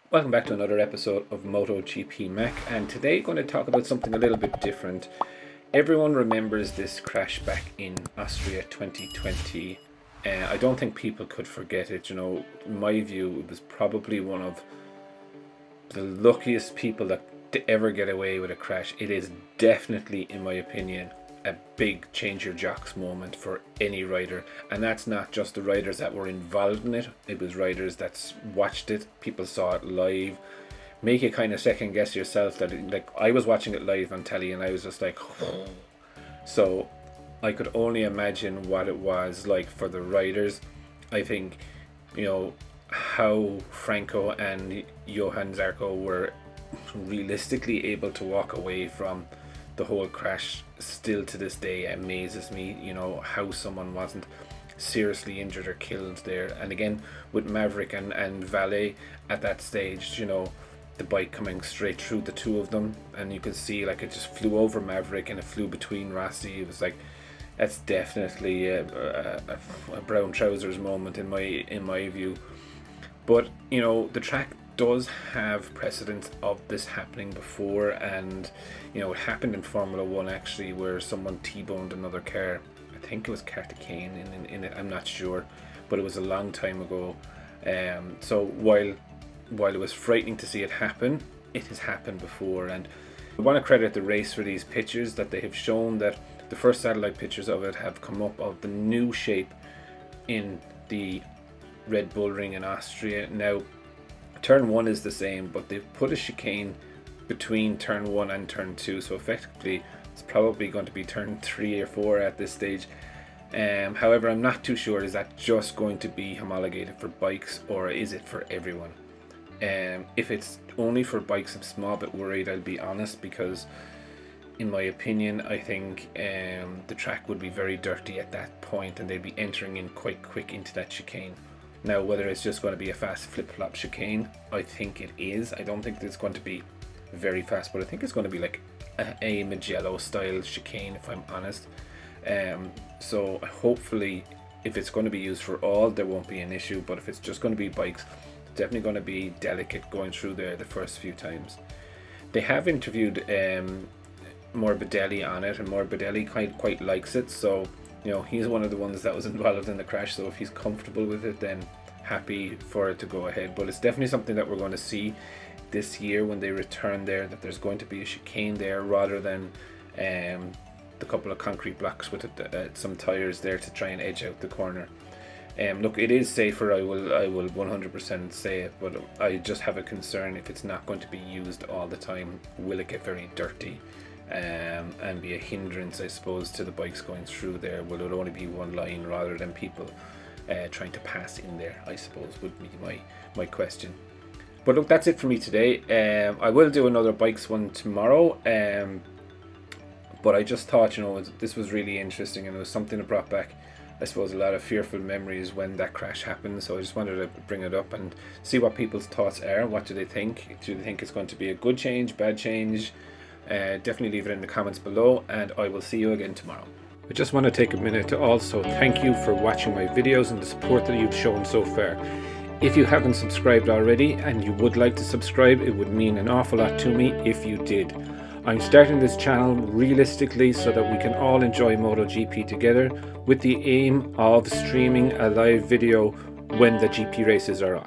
Welcome back to another episode of Motogp Mac, and today going to talk about something a little bit different. Everyone remembers this crash back in Austria 2020. I don't think people could forget it. In my view, it was probably one of the luckiest people to ever get away with a crash. It is definitely, in my opinion, a big change your jocks moment for any rider, and that's not just the riders that were involved in it. It was riders that watched it, people saw it live. Make you kind of second guess yourself like I was watching it live on telly and I was just like so I could only imagine what it was like for the riders. I think how Franco and Johann Zarco were realistically able to walk away from the whole crash still to this day amazes me. How someone wasn't seriously injured or killed there. And again, with Maverick and Valet at that stage, the bike coming straight through the two of them, and you can see like it just flew over Maverick and it flew between Rossi. It was like, that's definitely a brown trousers moment in my view. But the track does have precedence of this happening before, and it happened in Formula 1 actually, where someone T-boned another car. I think it was Cartacane in it, I'm not sure, but it was a long time ago. So while it was frightening to see it happen, it has happened before, and I want to credit the race for these pictures that they have shown. That the first satellite pictures of it have come up of the new shape in the Red Bull Ring in Austria. Now, turn 1 is the same, but they've put a chicane between turn 1 and turn 2, so effectively it's probably going to be turn 3 or 4 at this stage. However, I'm not too sure, is that just going to be homologated for bikes or is it for everyone? If it's only for bikes, I'm a small bit worried, I'll be honest, because in my opinion I think the track would be very dirty at that point and they'd be entering in quite quick into that chicane. Now, whether it's just going to be a fast flip-flop chicane, I think it is. I don't think it's going to be very fast, but I think it's going to be like a Mugello style chicane, if I'm honest. So hopefully, if it's going to be used for all, there won't be an issue. But if it's just going to be bikes, it's definitely going to be delicate going through there the first few times. They have interviewed Morbidelli on it, and Morbidelli quite likes it. So he's one of the ones that was involved in the crash, so if he's comfortable with it, then happy for it to go ahead. But it's definitely something that we're going to see this year when they return there, that there's going to be a chicane there rather than the couple of concrete blocks with some tires there to try and edge out the corner. Look, it is safer, I will 100% say it, but I just have a concern if it's not going to be used all the time. Will it get very dirty and be a hindrance, I suppose, to the bikes going through there? Will it only be one line rather than people trying to pass in there, I suppose, would be my question. But look, that's it for me today. I will do another bikes one tomorrow, but I just thought this was really interesting, and it was something that brought back, I suppose, a lot of fearful memories when that crash happened. So I just wanted to bring it up and see what people's thoughts are. What do they think? Do they think it's going to be a good change, bad change? Definitely leave it in the comments below, and I will see you again tomorrow. I just want to take a minute to also thank you for watching my videos and the support that you've shown so far. If you haven't subscribed already and you would like to subscribe, it would mean an awful lot to me if you did. I'm starting this channel realistically so that we can all enjoy MotoGP together, with the aim of streaming a live video when the GP races are on.